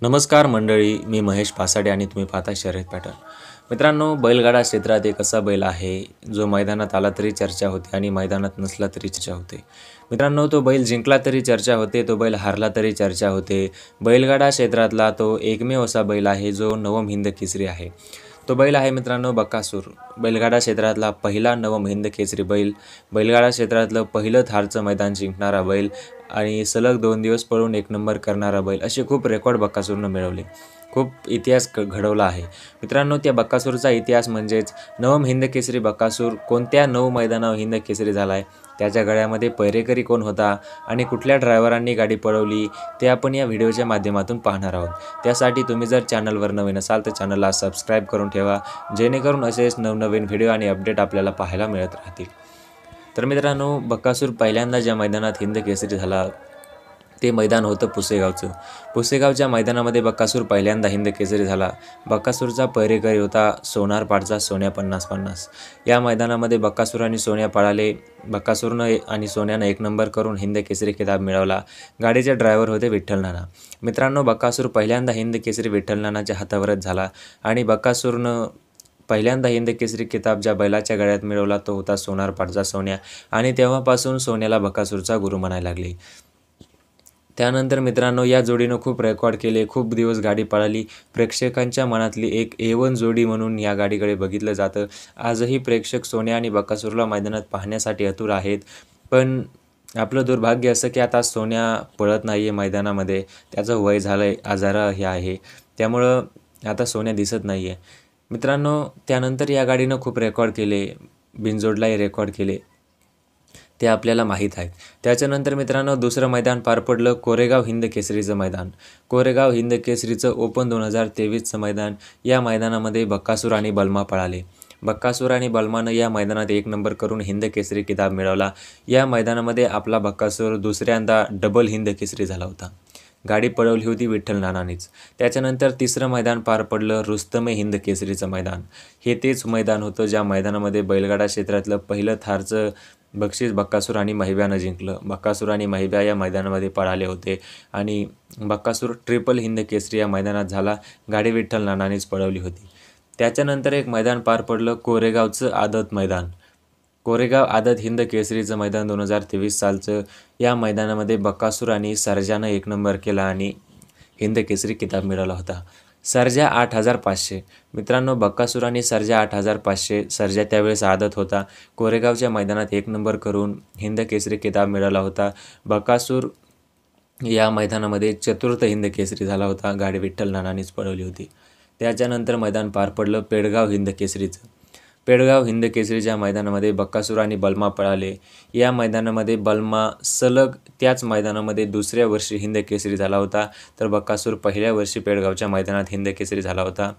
नमस्कार मंडळी, मी महेश पासाडे आणि तुम्ही पाहता शर्यत पॅटर्न. मित्रांनो, बैलगाडा क्षेत्रात एक असा बैल आहे जो मैदानात आला तरी चर्चा होते आणि मैदानात नसला तरी चर्चा होते. मित्रांनो, तो बैल जिंकला तरी चर्चा होते, तो बैल हारला तरी चर्चा होते. बैलगाडा क्षेत्रातला तो एकमेव असा बैल आहे जो नवम हिंद केसरी आहे. तो बैल आहे मित्रांनो बकासूर. बैलगाडा क्षेत्रातला पहिला नवम हिंद केसरी बैल, बैलगाडा क्षेत्रातलं पहिलं थारचं मैदान जिंकणारा बैल आणि सलग 2 दिवस पळून 1 नंबर करणारा बैल, असे खूप रेकॉर्ड बकासूरनं मिळवले. खूप इतिहास घडवला आहे. मित्रांनो, त्या बकासूरचा इतिहास म्हणजेच नवम हिंद केसरी बकासूर कोणत्या 9 मैदानावर हिंद केसरी झाला आहे, त्याच्या गळ्यामध्ये पैरेकरी कोण होता आणि कुठल्या ड्रायव्हरांनी गाडी पळवली, ते आपण या व्हिडिओच्या माध्यमातून पाहणार आहोत. त्यासाठी तुम्ही जर चॅनलवर नवीन असाल तर चॅनलला सबस्क्राईब करून ठेवा, जेणेकरून असेच नवनवीन व्हिडिओ आणि अपडेट आपल्याला पाहायला मिळत राहतील. तर मित्रांनो, बकासूर पहिल्यांदा ज्या मैदानात हिंद केसरी झाला ते मैदान होतं पुसेगावचं. पुसेगावच्या मैदानामध्ये बकासूर पहिल्यांदा हिंद केसरी झाला. बकासूरचा पैरेकरी होता सोनारपाडचा सोन्या 50-50. या मैदानामध्ये बकासूर आणि सोन्या पळाले. बकासूरनं आणि सोन्यानं 1 नंबर करून हिंद केसरी किताब मिळवला. गाडीचे ड्रायव्हर होते विठ्ठल नाना. मित्रांनो, बकासूर पहिल्यांदा हिंद केसरी विठ्ठल नानाच्या हातावरच झाला आणि बकासूरनं पहिल्यांदा हिंद केसरी किताब ज्या बैलाच्या गळ्यात मिळवला तो होता सोनारपाडचा सोन्या आणि तेव्हापासून सोन्याला बकासूरचा गुरु म्हणायला लागले. त्यानंतर मित्रांनो, या जोडीनं खूप रेकॉर्ड केले, खूप दिवस गाडी पळाली. प्रेक्षकांच्या मनातली एक A1 जोडी म्हणून या गाडीकडे बघितलं जातं. आजही प्रेक्षक सोन्या आणि बकासूरला मैदानात पाहण्यासाठी आतुर आहेत. पण आपलं दुर्भाग्य असं की आता सोन्या पळत नाही आहे मैदानामध्ये. त्याचं वय झालं आहे, आजारा हे आहे, त्यामुळं आता सोन्या दिसत नाही आहे. मित्रांनो, त्यानंतर या गाडीनं खूप रेकॉर्ड केले, बिनजोडलाही रेकॉर्ड केले, ते आपल्याला माहीत आहेत. त्याच्यानंतर मित्रांनो, दुसरं मैदान पार पडलं कोरेगाव हिंद केसरीचं मैदान. कोरेगाव हिंद केसरीचं ओपन 2023चं मैदान. या मैदानामध्ये बकासूर आणि बलमा पळाले. बकासूर आणि बलमानं या मैदानात 1 नंबर करून हिंद केसरी किताब मिळवला. या मैदानामध्ये आपला बकासूर दुसऱ्यांदा डबल हिंद केसरी झाला होता. गाडी पळवली होती विठ्ठल नानानीच. त्याच्यानंतर तिसरं मैदान पार पडलं रुस्तमे हिंद केसरीचं मैदान. हे तेच मैदान होतं ज्या मैदानामध्ये बैलगाडा क्षेत्रातलं पहिलं थारचं बक्षीस बकासूर आणि महिब्यानं जिंकलं. बकासूर आणि महिब्या या मैदानामध्ये पळाले होते आणि बकासूर ट्रिपल हिंद केसरी या मैदानात झाला. गाडी विठ्ठल नानानीच पळवली होती. त्याच्यानंतर एक मैदान पार पडलं कोरेगावचं आदत मैदान. कोरेगाव आदत हिंद केसरीचं मैदान 2023 सालचं. या मैदानामध्ये बकासूर आणि सर्जानं 1 नंबर केला आणि हिंद केसरी किताब मिळवला होता. सर्जा 8500. मित्रांनो, बकासूर आणि सर्जा 8500. सर्जा त्यावेळेस आदत होता. कोरेगावच्या मैदानात 1 नंबर करून हिंद केसरी किताब मिळवला होता. बकासूर या मैदानामध्ये चतुर्थ हिंद केसरी झाला होता. गाडी विठ्ठल नानानीच पळवली होती. त्याच्यानंतर मैदान पार पडलं पेडगाव हिंद केसरीचं. पेडगाव हिंद केसरीच्या मैदानामध्ये बकासूर आणि बलमा पळाले. या मैदानामध्ये बलमा सलग त्याच मैदानामध्ये दुसऱ्या वर्षी हिंद केसरी झाला होता, तर बकासूर पहिल्या वर्षी पेडगावच्या मैदानात हिंद केसरी झाला होता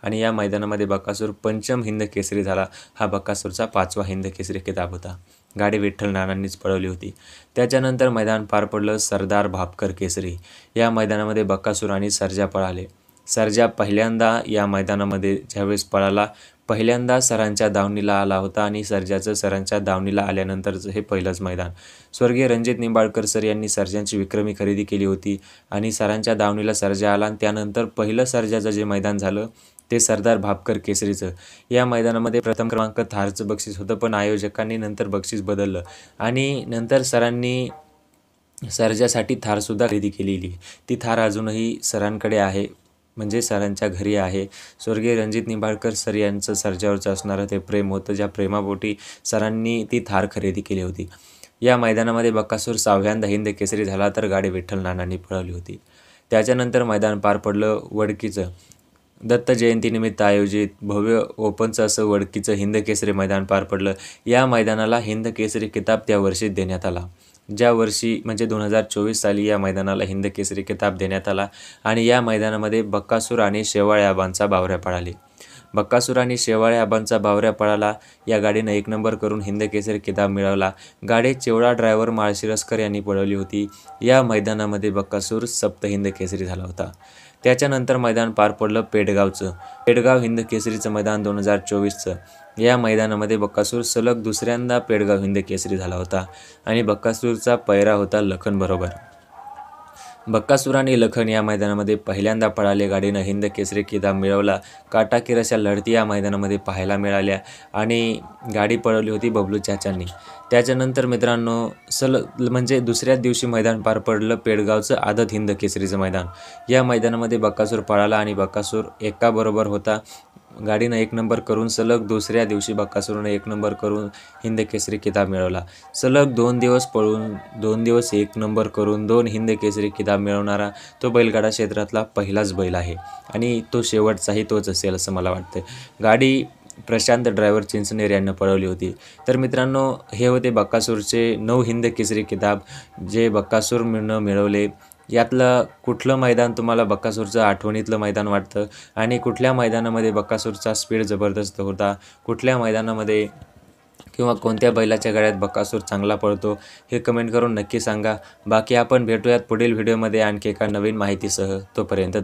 आणि या मैदानामध्ये बकासूर पंचम हिंद केसरी झाला. हा बकासूरचा 5वा हिंद केसरी किताब होता. गाडी विठ्ठल नानांनीच पळवली होती. त्याच्यानंतर मैदान पार पडलं सरदार भापकर केसरी. या मैदानामध्ये बकासूर आणि सर्जा पळाले. सर्जा पहिल्यांदा या मैदानामध्ये ज्यावेळेस पळाला, पहिल्यांदा सरांच्या दावणीला आला होता आणि सर्जाचं सरांच्या दावणीला आल्यानंतरचं हे पहिलंच मैदान. स्वर्गीय रणजित निंबाळकर सर यांनी सर्जांची विक्रमी खरेदी केली होती आणि सरांच्या दावणीला सर्जा आला आणि त्यानंतर पहिलं सर्जाचं जे मैदान झालं ते सरदार भापकर केसरीचं. या मैदानामध्ये प्रथम क्रमांक थारचं बक्षीस होतं, पण आयोजकांनी नंतर बक्षीस बदललं आणि नंतर सरांनी सर्जासाठी थारसुद्धा खरेदी केलेली. ती थार अजूनही सरांकडे आहे, म्हणजे सरांच्या घरी आहे. स्वर्गीय रणजित निंबाळकर सर यांचं सर्जावरचं असणारं ते प्रेम होतं, ज्या प्रेमापोटी सरांनी ती थार खरेदी केली होती. या मैदानामध्ये बकासूर 6व्यांदा हिंद केसरी झाला, तर गाडी विठ्ठल नानांनी पळवली होती. त्याच्यानंतर मैदान पार पडलं वडकीचं. दत्त जयंतीनिमित्त आयोजित भव्य ओपनचं असं वडकीचं हिंद केसरी मैदान पार पडलं. या मैदानाला हिंद केसरी किताब त्या वर्षी देण्यात आला. ज्या वर्षी म्हणजे 2024 साली या मैदानाला हिंद केसरी किताब देण्यात आला आणि या मैदानामध्ये बकासूर आणि शेवाळे आबांचा बावऱ्या पळाले. बकासूर आणि शेवाळे आबांचा बावऱ्या पळाला. या गाडीनं 1 नंबर करून हिंद केसरी किताब मिळवला. गाडी चेवडा ड्रायव्हर माळशिरसकर यांनी पळवली होती. या मैदानामध्ये बकासूर सप्त हिंद केसरी झाला होता. त्याच्यानंतर मैदान पार पडलं पेडगावचं. पेडगाव हिंद केसरीचं मैदान 2024चं. या मैदानामध्ये बकासूर सलग दुसऱ्यांदा पेडगाव हिंद केसरी झाला होता आणि बकासूरचा पैरा होता लखन बरोबर. बक्कासूर आणि लखन या मैदानामध्ये पहिल्यांदा पळाले. गाडीनं हिंद केसरी किताब मिळवला. काटाकीर अशा लढती या मैदानामध्ये पाहायला मिळाल्या आणि गाडी पळवली होती बबलू चाचांनी. त्याच्यानंतर मित्रांनो म्हणजे दुसऱ्याच दिवशी मैदान पार पडलं पेडगावचं आदत हिंद केसरीचं मैदान. या मैदानामध्ये बक्कासूर पळाला आणि बक्कासूर एकाबरोबर होता. गाडीनं 1 नंबर करून सलग दुसऱ्या दिवशी बक्कासूरनं 1 नंबर करून हिंद केसरी किताब मिळवला. सलग 2 दिवस पळून 2 दिवस 1 नंबर करून 2 हिंद केसरी किताब मिळवणारा तो बैलगाडा क्षेत्रातला पहिलाच बैल आहे आणि तो शेवटचाही तोच असेल असं मला वाटतं. गाडी प्रशांत ड्रायव्हर चिंचनेर यांना पळवली होती. तर मित्रांनो हे होते बक्कासूरचे 9 हिंद केसरी किताब जे बक्कासूरनं मिळवले. यातलं कुठलं मैदान तुम्हाला बक्कासूरचं आठवणीतलं मैदान वाटतं आणि कुठल्या मैदानामध्ये बक्कासूरचा स्पीड जबरदस्त होता, कुठल्या मैदानामध्ये किंवा कोणत्या बैलाच्या गाड्यात बक्कासूर चांगला पळतो हे कमेंट करून नक्की सांगा. बाकी आपण भेटूयात पुढील व्हिडिओमध्ये आणखी एका नवीन माहितीसह. तोपर्यंत